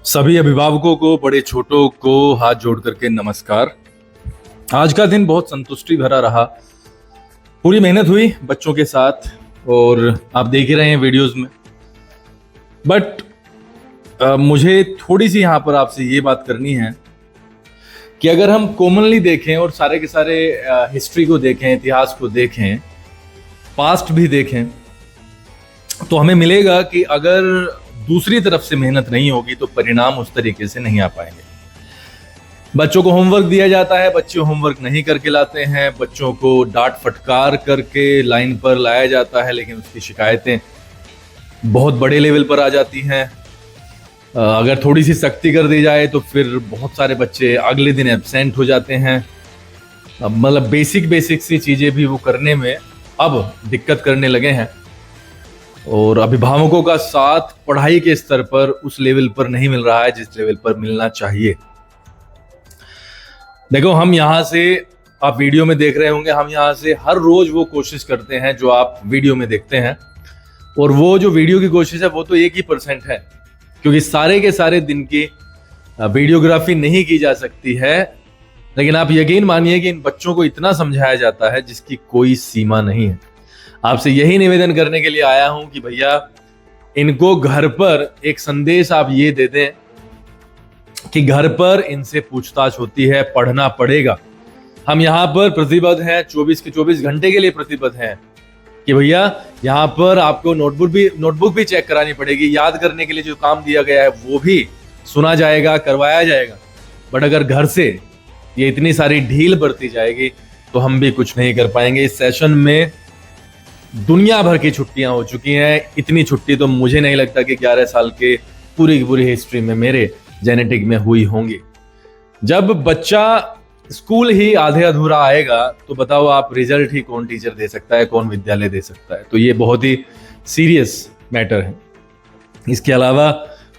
सभी अभिभावकों को, बड़े छोटों को हाथ जोड़ करके नमस्कार। आज का दिन बहुत संतुष्टि भरा रहा। पूरी मेहनत हुई बच्चों के साथ और आप देख ही रहे हैं वीडियोस में। बट मुझे थोड़ी सी यहाँ पर आपसे ये बात करनी है कि अगर हम कॉमनली देखें और सारे के सारे हिस्ट्री को देखें, इतिहास को देखें, पास्ट भी देखें, तो हमें मिलेगा कि अगर दूसरी तरफ से मेहनत नहीं होगी तो परिणाम उस तरीके से नहीं आ पाएंगे। बच्चों को होमवर्क दिया जाता है, बच्चे होमवर्क नहीं करके लाते हैं, बच्चों को डांट फटकार करके लाइन पर लाया जाता है, लेकिन उसकी शिकायतें बहुत बड़े लेवल पर आ जाती हैं। अगर थोड़ी सी सख्ती कर दी जाए तो फिर बहुत सारे बच्चे अगले दिन एब्सेंट हो जाते हैं। मतलब बेसिक सी चीज़ें भी वो करने में अब दिक्कत करने लगे हैं और अभिभावकों का साथ पढ़ाई के स्तर पर उस लेवल पर नहीं मिल रहा है जिस लेवल पर मिलना चाहिए। देखो, हम यहाँ से, आप वीडियो में देख रहे होंगे, हम यहाँ से हर रोज वो कोशिश करते हैं जो आप वीडियो में देखते हैं, और वो जो वीडियो की कोशिश है वो तो 1% है, क्योंकि सारे के सारे दिन की वीडियोग्राफी नहीं की जा सकती है। लेकिन आप यकीन मानिए कि इन बच्चों को इतना समझाया जाता है जिसकी कोई सीमा नहीं है। आपसे यही निवेदन करने के लिए आया हूं कि भैया इनको घर पर एक संदेश आप ये दे दें कि घर पर इनसे पूछताछ होती है, पढ़ना पड़ेगा। हम यहाँ पर प्रतिबद्ध हैं, 24 के 24 घंटे के लिए प्रतिबद्ध हैं कि भैया यहाँ पर आपको नोटबुक भी चेक करानी पड़ेगी, याद करने के लिए जो काम दिया गया है वो भी सुना जाएगा, करवाया जाएगा। बट अगर घर से ये इतनी सारी ढील बरती जाएगी तो हम भी कुछ नहीं कर पाएंगे। इस सेशन में दुनिया भर की छुट्टियां हो चुकी हैं। इतनी छुट्टी तो मुझे नहीं लगता कि 11 साल के पूरी की पूरी हिस्ट्री में मेरे जेनेटिक में हुई होंगी। जब बच्चा स्कूल ही आधे अधूरा आएगा तो बताओ आप रिजल्ट ही कौन टीचर दे सकता है, कौन विद्यालय दे सकता है। तो ये बहुत ही सीरियस मैटर है। इसके अलावा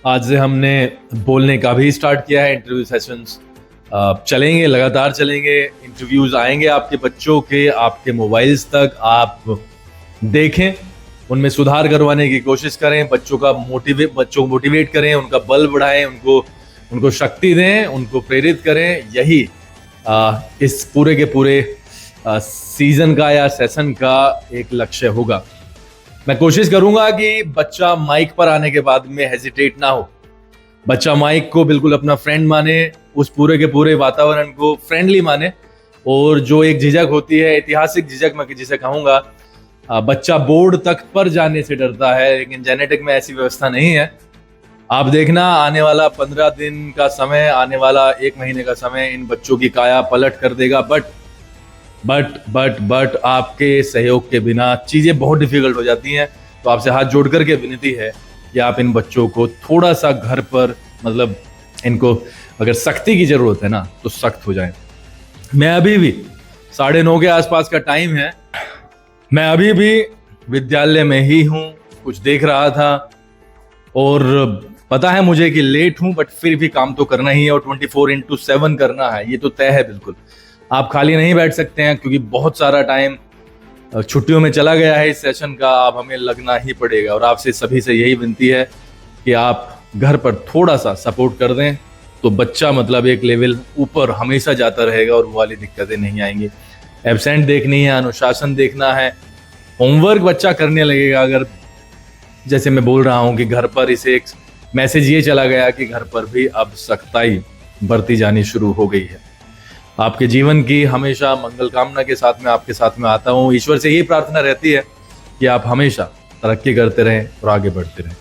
आज से हमने बोलने का भी स्टार्ट किया है। इंटरव्यू सेशंस चलेंगे, लगातार चलेंगे। इंटरव्यूज आएंगे आपके बच्चों के, आपके मोबाइल्स तक। आप देखें, उनमें सुधार करवाने की कोशिश करें, बच्चों को मोटिवेट करें, उनका बल बढ़ाएं, उनको शक्ति दें, उनको प्रेरित करें। यही इस पूरे के पूरे सीजन का या सेशन का एक लक्ष्य होगा। मैं कोशिश करूंगा कि बच्चा माइक पर आने के बाद में हेजिटेट ना हो। बच्चा माइक को बिल्कुल अपना फ्रेंड माने, उस पूरे के पूरे वातावरण को फ्रेंडली माने। और जो एक झिझक होती है, ऐतिहासिक झिझक मैं जिसे कहूंगा, बच्चा बोर्ड तक पर जाने से डरता है, लेकिन जेनेटिक में ऐसी व्यवस्था नहीं है। आप देखना, आने वाला 15 दिन का समय, आने वाला 1 महीने का समय इन बच्चों की काया पलट कर देगा। बट आपके सहयोग के बिना चीजें बहुत डिफिकल्ट हो जाती हैं। तो आपसे हाथ जोड़ करके विनती है कि आप इन बच्चों को थोड़ा सा घर पर, मतलब इनको अगर सख्ती की जरूरत है ना तो सख्त हो जाए। मैं अभी भी 9:30 के आसपास का टाइम है, मैं अभी भी विद्यालय में ही हूँ, कुछ देख रहा था। और पता है मुझे कि लेट हूँ, बट फिर भी काम तो करना ही है और 24/7 करना है, ये तो तय है बिल्कुल। आप खाली नहीं बैठ सकते हैं क्योंकि बहुत सारा टाइम छुट्टियों में चला गया है इस सेशन का। अब हमें लगना ही पड़ेगा और आपसे सभी से यही विनती है कि आप घर पर थोड़ा सा सपोर्ट कर दें तो बच्चा मतलब एक लेवल ऊपर हमेशा जाता रहेगा और वो वाली दिक्कतें नहीं आएंगी। एब्सेंट देखनी है, अनुशासन देखना है, होमवर्क बच्चा करने लगेगा। अगर जैसे मैं बोल रहा हूं कि घर पर इसे एक मैसेज ये चला गया कि घर पर भी अब सख्ताई बरती जानी शुरू हो गई है। आपके जीवन की हमेशा मंगल कामना के साथ में आपके साथ में आता हूं। ईश्वर से यही प्रार्थना रहती है कि आप हमेशा तरक्की करते रहें और आगे बढ़ते रहें।